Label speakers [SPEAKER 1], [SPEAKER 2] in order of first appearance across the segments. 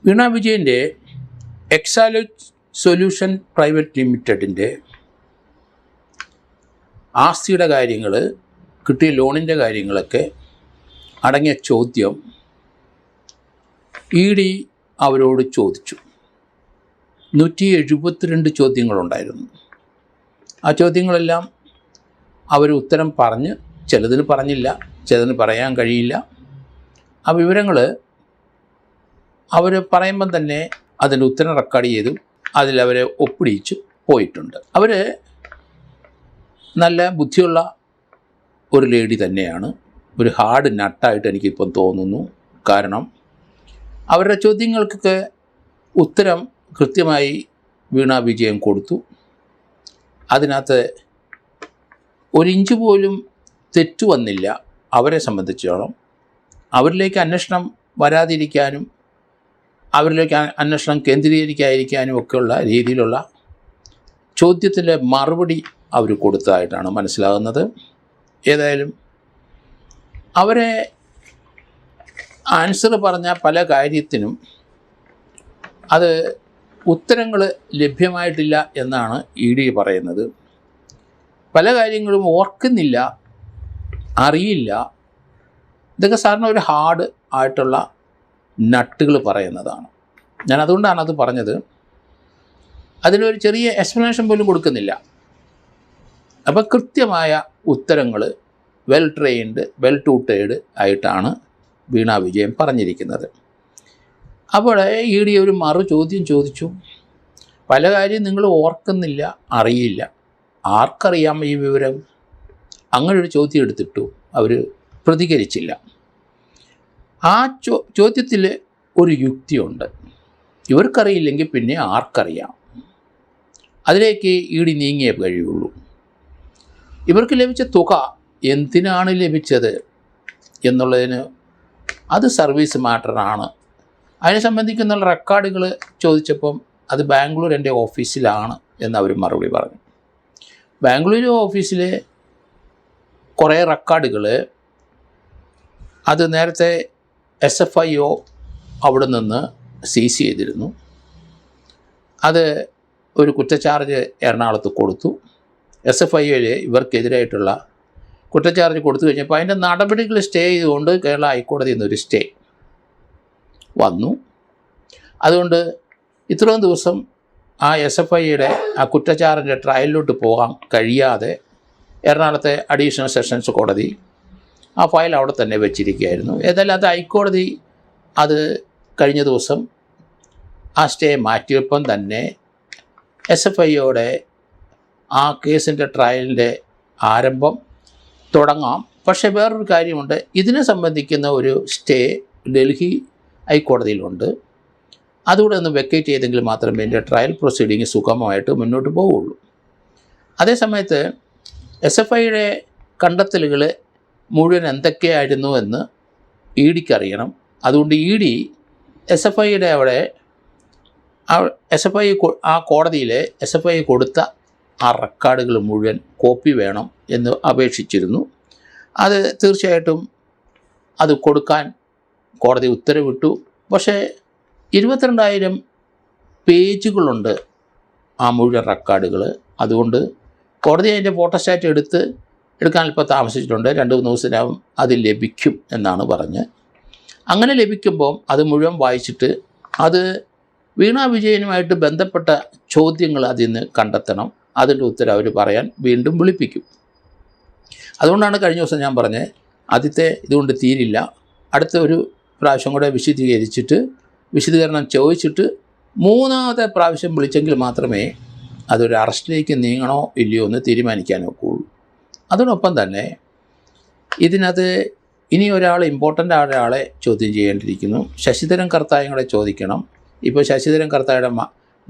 [SPEAKER 1] വീണ വിജയൻ്റെ എക്സാലോജ് solution private ലിമിറ്റഡിൻ്റെ ആസ്തിയുടെ കാര്യങ്ങൾ, കിട്ടിയ ലോണിൻ്റെ കാര്യങ്ങളൊക്കെ അടങ്ങിയ ചോദ്യം ED അവരോട് ചോദിച്ചു. 172 ചോദ്യങ്ങളുണ്ടായിരുന്നു. ആ ചോദ്യങ്ങളെല്ലാം അവർ ഉത്തരം പറഞ്ഞ്, ചിലതിന് പറഞ്ഞില്ല, ചിലതിന് പറയാൻ കഴിയില്ല. ആ വിവരങ്ങൾ അവർ പറയുമ്പം തന്നെ അതിൻ്റെ ഉത്തരം റെക്കോർഡ് ചെയ്തു അതിലവരെ ഒപ്പിടിച്ച് പോയിട്ടുണ്ട്. അവർ നല്ല ബുദ്ധിയുള്ള ഒരു ലേഡി തന്നെയാണ്. ഒരു ഹാർഡ് നട്ടായിട്ട് എനിക്കിപ്പം തോന്നുന്നു. കാരണം അവരുടെ ചോദ്യങ്ങൾക്കൊക്കെ ഉത്തരം കൃത്യമായി വീണ വിജയൻ കൊടുത്തു. അതിനകത്ത് ഒരിഞ്ച് പോലും തെറ്റു വന്നില്ല. അവരെ സംബന്ധിച്ചോളം അവരിലേക്ക് അന്വേഷണം വരാതിരിക്കാനും അവരിലേക്ക് അന്വേഷണം കേന്ദ്രീകരിക്കാതിരിക്കാനും ഒക്കെയുള്ള രീതിയിലുള്ള ചോദ്യത്തിൻ്റെ മറുപടി അവർ കൊടുത്തതായിട്ടാണ് മനസ്സിലാകുന്നത്. ഏതായാലും അവരെ ആൻസർ പറഞ്ഞ പല കാര്യത്തിനും അത് ഉത്തരങ്ങൾ ലഭ്യമായിട്ടില്ല എന്നാണ് ED പറയുന്നത്. പല കാര്യങ്ങളും ഓർക്കുന്നില്ല, അറിയില്ല. ഇതൊക്കെ സാറിന് ഒരു ഹാർഡ് ആയിട്ടുള്ള നട്ടുകൾ പറയുന്നതാണ്. ഞാൻ അതുകൊണ്ടാണ് അത് പറഞ്ഞത്. അതിനൊരു ചെറിയ എക്സ്പ്ലനേഷൻ പോലും കൊടുക്കുന്നില്ല. അപ്പോൾ കൃത്യമായ ഉത്തരങ്ങൾ വെൽ ട്രെയിൻഡ്, വെൽ ട്യൂട്ടേഡ് ആയിട്ടാണ് വീണ വിജയൻ പറഞ്ഞിരിക്കുന്നത്. അപ്പോൾ ED ഒരു മറു ചോദ്യം ചോദിച്ചു. പല കാര്യം നിങ്ങൾ ഓർക്കുന്നില്ല, അറിയില്ല. ആർക്കറിയാം ഈ വിവരം? അങ്ങനൊരു ചോദ്യം എടുത്തിട്ടു അവർ പ്രതികരിച്ചില്ല. ആ ചോദ്യത്തിൽ ഒരു യുക്തിയുണ്ട്. ഇവർക്കറിയില്ലെങ്കിൽ പിന്നെ ആർക്കറിയാം? അതിലേക്ക് ED നീങ്ങിയേ കഴിയുള്ളൂ. ഇവർക്ക് ലഭിച്ച തുക എന്തിനാണ് ലഭിച്ചത് എന്നുള്ളതിന് അത് സർവീസ് മാറ്ററാണ്. അതിനെ സംബന്ധിക്കുന്ന റെക്കോർഡുകൾ ചോദിച്ചപ്പം അത് ബാംഗ്ലൂർ എൻ്റെ ഓഫീസിലാണ് എന്നവർ മറുപടി പറഞ്ഞു. ബാംഗ്ലൂർ ഓഫീസിലെ കുറേ റെക്കോർഡുകൾ അത് നേരത്തെ SFIO അവിടെ നിന്ന് സീസ് ചെയ്തിരുന്നു. അത് ഒരു കുറ്റച്ചാർജ് എറണാകുളത്ത് കൊടുത്തു. SFIOയിൽ ഇവർക്കെതിരായിട്ടുള്ള കുറ്റച്ചാർജ് കൊടുത്തു കഴിഞ്ഞപ്പോൾ അതിൻ്റെ നടപടികൾ സ്റ്റേ ചെയ്തുകൊണ്ട് കേരള ഹൈക്കോടതിയിൽ നിന്നൊരു സ്റ്റേ വന്നു. അതുകൊണ്ട് ഇത്രയും ദിവസം ആ SFIയുടെ ആ കുറ്റച്ചാർജിൻ്റെ ട്രയലിലോട്ട് പോകാൻ കഴിയാതെ എറണാകുളത്തെ അഡീഷണൽ സെഷൻസ് കോടതി ആ ഫയൽ അവിടെ തന്നെ വെച്ചിരിക്കുകയായിരുന്നു. ഏതായാലും അത് ഹൈക്കോടതി അത് കഴിഞ്ഞ ദിവസം ആ സ്റ്റേ മാറ്റിയപ്പം തന്നെ SFIയുടെ ആ കേസിൻ്റെ ട്രയലിൻ്റെ ആരംഭം തുടങ്ങാം. പക്ഷേ വേറൊരു കാര്യമുണ്ട്. ഇതിനെ സംബന്ധിക്കുന്ന ഒരു സ്റ്റേ ഡൽഹി ഹൈക്കോടതിയിലുണ്ട്. അതുകൂടെ ഒന്ന് വെക്കേറ്റ് ചെയ്തെങ്കിൽ മാത്രമേ എൻ്റെ ട്രയൽ പ്രൊസീഡിങ് സുഗമമായിട്ട് മുന്നോട്ട് പോവുള്ളൂ. അതേസമയത്ത് SFIയുടെ കണ്ടെത്തലുകൾ മുഴുവൻ എന്തൊക്കെയായിരുന്നു എന്ന് EDക്ക് അറിയണം. അതുകൊണ്ട് ED SFIയുടെ അവിടെ SFI ആ കോടതിയിൽ SFI കൊടുത്ത ആ റെക്കോർഡുകൾ മുഴുവൻ കോപ്പി വേണം എന്ന് അപേക്ഷിച്ചിരുന്നു. അത് തീർച്ചയായിട്ടും അത് കൊടുക്കാൻ കോടതി ഉത്തരവിട്ടു. പക്ഷേ 22,000 പേജുകളുണ്ട് ആ മുഴുവൻ റെക്കോർഡുകൾ. അതുകൊണ്ട് കോടതി അതിൻ്റെ ഫോട്ടോസ്റ്റാറ്റ് എടുക്കാൻ അല്പം താമസിച്ചിട്ടുണ്ട്. 2-3 ദിവസത്തിനകം അത് ലഭിക്കും എന്നാണ് പറഞ്ഞ്. അങ്ങനെ ലഭിക്കുമ്പോൾ അത് മുഴുവൻ വായിച്ചിട്ട് അത് വീണ വിജയനുമായിട്ട് ബന്ധപ്പെട്ട ചോദ്യങ്ങൾ അതിൽ നിന്ന് കണ്ടെത്തണം. അതിൻ്റെ ഉത്തരം അവർ പറയാൻ വീണ്ടും വിളിപ്പിക്കും. അതുകൊണ്ടാണ് കഴിഞ്ഞ ദിവസം ഞാൻ പറഞ്ഞത് ആദ്യത്തെ ഇതുകൊണ്ട് തീരില്ല, അടുത്ത ഒരു പ്രാവശ്യം കൂടെ വിശദീകരണം ചോദിച്ചിട്ട് 3ാമത്തെ പ്രാവശ്യം വിളിച്ചെങ്കിൽ മാത്രമേ അതൊരു അറസ്റ്റിലേക്ക് നീങ്ങണോ ഇല്ലയോ എന്ന് തീരുമാനിക്കാൻ ഒക്കുള്ളൂ. അതോടൊപ്പം തന്നെ ഇതിനകത്ത് ഇനി ഇമ്പോർട്ടൻ്റ് ഒരാളെ ചോദ്യം ചെയ്യേണ്ടിയിരിക്കുന്നു. ശശിധരൻ കർത്തായങ്ങളെ ചോദിക്കണം. ഇപ്പോൾ ശശിധരൻ കർത്തായുടെ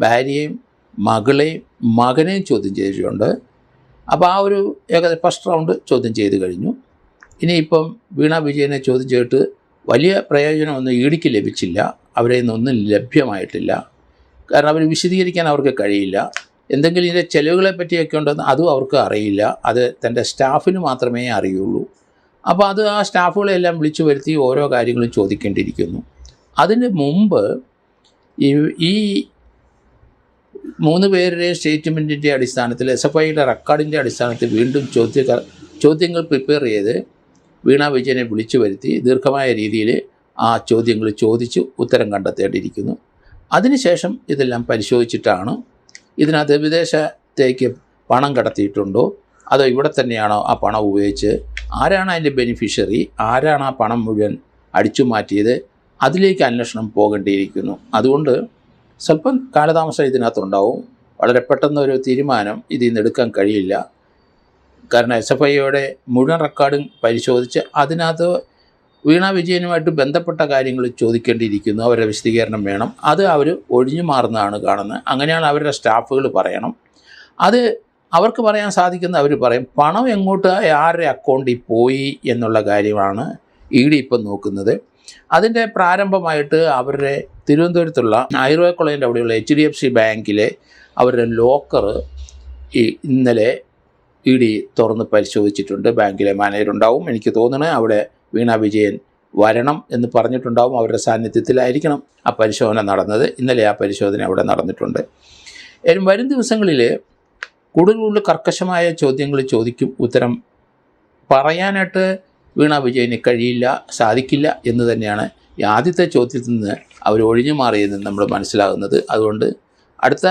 [SPEAKER 1] ഭാര്യയും മകളെയും മകനെയും ചോദ്യം ചെയ്തിട്ടുണ്ട്. അപ്പോൾ ആ ഒരു ഫസ്റ്റ് റൗണ്ട് ചോദ്യം ചെയ്ത് കഴിഞ്ഞു. ഇനിയിപ്പം വീണ വിജയനെ ചോദ്യം ചെയ്തിട്ട് വലിയ പ്രയോജനമൊന്നും EDക്ക് ലഭിച്ചില്ല. അവരെ നിന്നൊന്നും ലഭ്യമായിട്ടില്ല. കാരണം അവർ വിശദീകരിക്കാൻ അവർക്ക് കഴിയില്ല. എന്തെങ്കിലും ഇതിൻ്റെ ചെലവുകളെ പറ്റിയൊക്കെ ഉണ്ടെന്ന് അതും അവർക്ക് അറിയില്ല. അത് തൻ്റെ സ്റ്റാഫിന് മാത്രമേ അറിയുള്ളൂ. അപ്പോൾ അത് ആ സ്റ്റാഫുകളെല്ലാം വിളിച്ചു വരുത്തി ഓരോ കാര്യങ്ങളും ചോദിക്കേണ്ടിയിരിക്കുന്നു. അതിന് മുമ്പ് ഈ 3 പേരുടെയും സ്റ്റേറ്റ്മെൻറ്റിൻ്റെ അടിസ്ഥാനത്തിൽ SFIയുടെ റെക്കോർഡിൻ്റെ അടിസ്ഥാനത്തിൽ വീണ്ടും ചോദ്യങ്ങൾ പ്രിപ്പയർ ചെയ്ത് വീണ വിജയനെ വിളിച്ചു വരുത്തി ദീർഘമായ രീതിയിൽ ആ ചോദ്യങ്ങൾ ചോദിച്ച് ഉത്തരം കണ്ടെത്തേണ്ടിയിരിക്കുന്നു. അതിനുശേഷം ഇതെല്ലാം പരിശോധിച്ചിട്ടാണ് ഇതിനകത്ത് വിദേശത്തേക്ക് പണം കടത്തിയിട്ടുണ്ടോ അതോ ഇവിടെ തന്നെയാണോ ആ പണം ഉപയോഗിച്ച്, ആരാണ് അതിൻ്റെ ബെനിഫിഷ്യറി, ആരാണ് ആ പണം മുഴുവൻ അടിച്ചു മാറ്റിയത്, അതിലേക്ക് അന്വേഷണം പോകേണ്ടിയിരിക്കുന്നു. അതുകൊണ്ട് സ്വല്പം കാലതാമസം ഇതിനകത്തുണ്ടാവും. വളരെ പെട്ടെന്നൊരു തീരുമാനം ഇതിൽ നിന്ന് എടുക്കാൻ കഴിയില്ല. കാരണം SFIയുടെ മുഴുവൻ റെക്കോർഡും പരിശോധിച്ച് അതിനകത്ത് വീണ വിജയനുമായിട്ട് ബന്ധപ്പെട്ട കാര്യങ്ങൾ ചോദിക്കേണ്ടിയിരിക്കുന്നു. അവരുടെ വിശദീകരണം വേണം. അത് അവർ ഒഴിഞ്ഞു മാറുന്നതാണ് കാണുന്നത്. അങ്ങനെയാണ് അവരുടെ സ്റ്റാഫുകൾ പറയണം. അത് അവർക്ക് പറയാൻ സാധിക്കുന്ന അവർ പറയും. പണം എങ്ങോട്ട് ആരുടെ അക്കൗണ്ടിൽ പോയി എന്നുള്ള കാര്യമാണ് ED ഇപ്പം നോക്കുന്നത്. അതിൻ്റെ പ്രാരംഭമായിട്ട് അവരുടെ തിരുവനന്തപുരത്തുള്ള ആയുർവേദ കോളേജിൻ്റെ അവിടെയുള്ള HDFC ബാങ്കിലെ അവരുടെ ലോക്കർ ഇന്നലെ ED തുറന്ന് പരിശോധിച്ചിട്ടുണ്ട്. ബാങ്കിലെ മാനേജർ ഉണ്ടാവും. എനിക്ക് തോന്നുന്നത് അവിടെ വീണ വിജയൻ വരണം എന്ന് പറഞ്ഞിട്ടുണ്ടാവും. അവരുടെ സാന്നിധ്യത്തിലായിരിക്കണം ആ പരിശോധന നടന്നത്. ഇന്നലെ ആ പരിശോധന അവിടെ നടന്നിട്ടുണ്ട്. വരും ദിവസങ്ങളിൽ കൂടുതൽ കർക്കശമായ ചോദ്യങ്ങൾ ചോദിക്കും. ഉത്തരം പറയാനായിട്ട് വീണ വിജയന് കഴിയില്ല, സാധിക്കില്ല എന്ന് തന്നെയാണ് ഈ ആദ്യത്തെ ചോദ്യത്തിൽ നിന്ന് അവർ ഒഴിഞ്ഞു മാറിയെന്ന് നമ്മൾ മനസ്സിലാകുന്നത്. അതുകൊണ്ട് അടുത്ത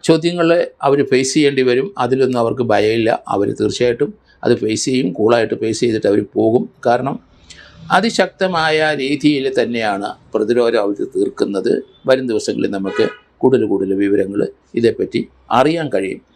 [SPEAKER 1] ചോദ്യങ്ങൾ അവർ ഫേസ് ചെയ്യേണ്ടി വരും. അതിലൊന്നും അവർക്ക് ഭയമില്ല. അവർ തീർച്ചയായിട്ടും അത് ഫേസ് ചെയ്യും. കൂളായിട്ട് ഫേസ് ചെയ്തിട്ട് അവർ പോകും. കാരണം അതിശക്തമായ രീതിയിൽ തന്നെയാണ് പ്രതിരോധം അവർ തീർക്കുന്നത്. വരും ദിവസങ്ങളിൽ നമുക്ക് കൂടുതൽ വിവരങ്ങൾ ഇതേപ്പറ്റി അറിയാൻ കഴിയും.